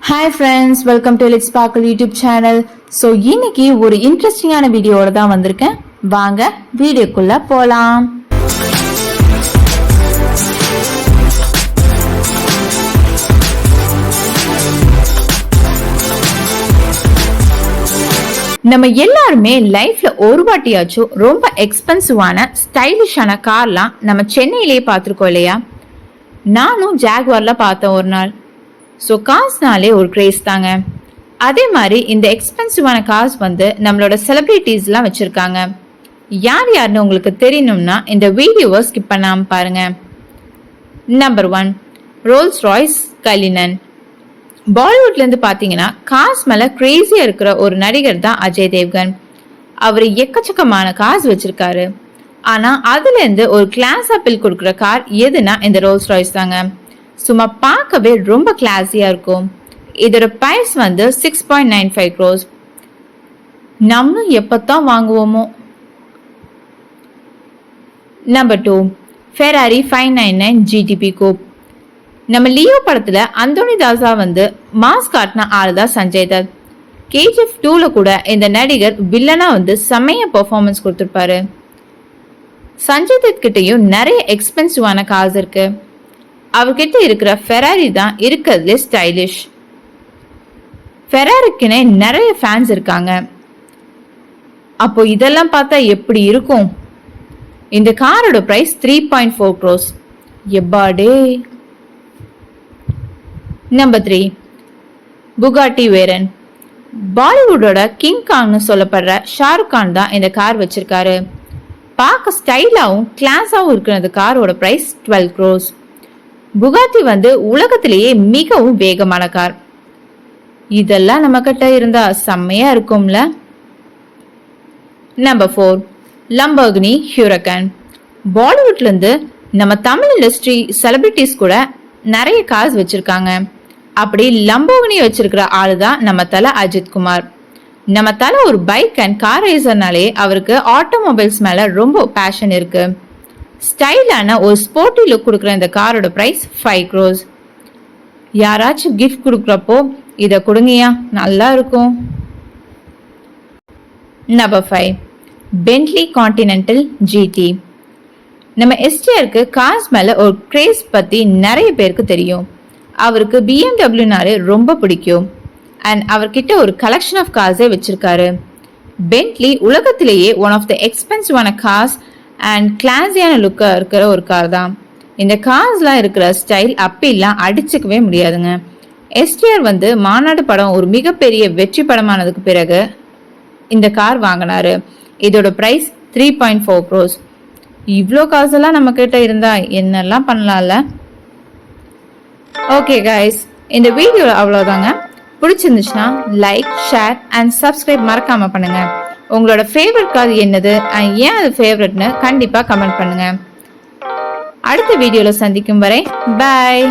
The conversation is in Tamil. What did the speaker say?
Hi friends, welcome to Let's Sparkle YouTube channel. So இன்னைக்கு ஒரு இன்ட்ரெஸ்டிங்கான வீடியோவோட தான் வந்திருக்கேன். வாங்க வீடியோக்குள்ள போலாம். நம்ம எல்லாருமே லைஃப்ல ஒரு வாட்டியாச்சும் ரொம்ப எக்ஸ்பென்சிவான ஸ்டைலிஷான கார்லாம் நம்ம சென்னையிலேயே பார்த்துருக்கோம் இல்லையா? நானும் ஜாக்வார்ல பார்த்தேன் ஒரு நாள். ஸோ கார்ஸ்னாலே ஒரு கிரேஸ் தாங்க. அதே மாதிரி இந்த எக்ஸ்பென்சிவான கார்ஸ் வந்து நம்மளோட செலிபிரிட்டிஸ்லாம் வச்சுருக்காங்க. யார் யாருன்னு உங்களுக்கு தெரியணும்னா இந்த வீடியோவை ஸ்கிப் பண்ணாமல் பாருங்க. Number 1, Rolls Royce Cullinan. பாலிவுட்லேருந்து பார்த்தீங்கன்னா கார்ஸ் மேலே கிரேஸியாக இருக்கிற ஒரு நடிகர் தான் அஜய் தேவ்கன். அவர் எக்கச்சக்கமான கார்ஸ் வச்சுருக்காரு. ஆனால் அதுலேருந்து ஒரு கிளாஸ் ஆப்பிள் கொடுக்குற கார் எதுனா இந்த ரோல்ஸ் ராய்ஸ் தாங்க. சும்மா பார்க்கவே ரொம்ப கிளாஸியா இருக்கும். இதோட பிரைஸ் வந்து 6.95 crores. நம்மளும் எப்பத்தான் வாங்குவோமோ. நம்பர் 2, ஃபெராரி 599 GTP கூப். நம்ம லியோ படத்துல அந்தோனி தாஸா வந்து மாஸ் காட்டின ஆளுதான் சஞ்சய் தத். KGF 2ல கூட இந்த நடிகர் வில்லனா வந்து செம்மைய பெர்ஃபார்மன்ஸ் கொடுத்திருப்பாரு. சஞ்சய் தத் கிட்டையும் நிறைய எக்ஸ்பென்சிவான கார்ஸ் இருக்கு. அவர்கிட்ட இருக்கிற ஃபெராரி தான் இருக்கிறதுல ஸ்டைலிஷ். ஃபெராரிக்குன்னு நிறைய ஃபேன்ஸ் இருக்காங்க. அப்போ இதெல்லாம் பார்த்தா எப்படி இருக்கும்? இந்த காரோட பிரைஸ் 3.4 crores. எப்பாடே. Number 3, Bugatti Veyron. பாலிவுட்டோட கிங் காங்னு சொல்லப்படுற ஷாருக் கான் தான் இந்த கார் வச்சிருக்காரு. பார்க்க ஸ்டைலாவும் கிளாஸாவும் இருக்கிற இந்த காரோட பிரைஸ் 12 crores. புகாட்டி வந்து உலகத்திலேயே மிகவும் வேகமான கார். இதெல்லாம் நம்ம கிட்ட இருந்தா செம்மையா இருக்கும்ல. Number 4, Lamborghini ஹூரகான். பாலிவுட்ல இருந்து நம்ம தமிழ் இண்டஸ்ட்ரி செலிபிரிட்டிஸ் கூட நிறைய கார்ஸ் வச்சிருக்காங்க. அப்படி லம்போர்கினி வச்சிருக்கிற ஆளு தான் நம்ம தல அஜித் குமார். நம்ம தல ஒரு பைக் அண்ட் கார் ரேசர்னாலே அவருக்கு ஆட்டோமொபைல்ஸ் மேல ரொம்ப பேஷன் இருக்கு. ஸ்டைலான ஒரு ஸ்போர்ட்டி லுக் கொடுக்குற இந்த காரோட பிரைஸ் 5 crores. யாராச்சும் கிஃப்ட் கொடுக்குறப்போ இதை கொடுங்கயா, நல்லா இருக்கும். Number 5, Bentley continental GT. நம்ம எஸ்டிஆருக்கு கார்ஸ் மேல ஒரு கிரேஸ் பத்தி நிறைய பேருக்கு தெரியும். அவருக்கு BMW ரொம்ப பிடிக்கும். அண்ட் அவர்கிட்ட ஒரு கலெக்ஷன் ஆஃப் கார்ஸே வச்சிருக்காரு. பென்ட்லி உலகத்திலேயே ஒன் ஆஃப் த எக்ஸ்பென்சிவான கார்ஸ் அண்ட் கிளாஸியான லுக்கா இருக்கிற ஒரு கார் தான். இந்த கார்ஸ்லாம் இருக்கிற ஸ்டைல் அப்பெல்லாம் அடிச்சுக்கவே முடியாதுங்க. எஸ்டிஆர் வந்து மாநாடு படம் ஒரு மிகப்பெரிய வெற்றி படமானதுக்கு பிறகு இந்த கார் வாங்கினாரு. இதோட பிரைஸ் 3.4 crores. இவ்வளோ காசெல்லாம் நம்ம கிட்ட இருந்தா என்னெல்லாம் பண்ணலாம்ல. ஓகே கைஸ், இந்த வீடியோ அவ்வளோதாங்க. பிடிச்சிருந்துச்சுன்னா லைக், ஷேர் அண்ட் சப்ஸ்கிரைப் மறக்காம பண்ணுங்க. உங்களோட ஃபேவரட் கார் என்னது, ஏன் அது ஃபேவரட்னு கண்டிப்பா கமெண்ட் பண்ணுங்க. அடுத்த வீடியோல சந்திக்கும் வரை பாய்.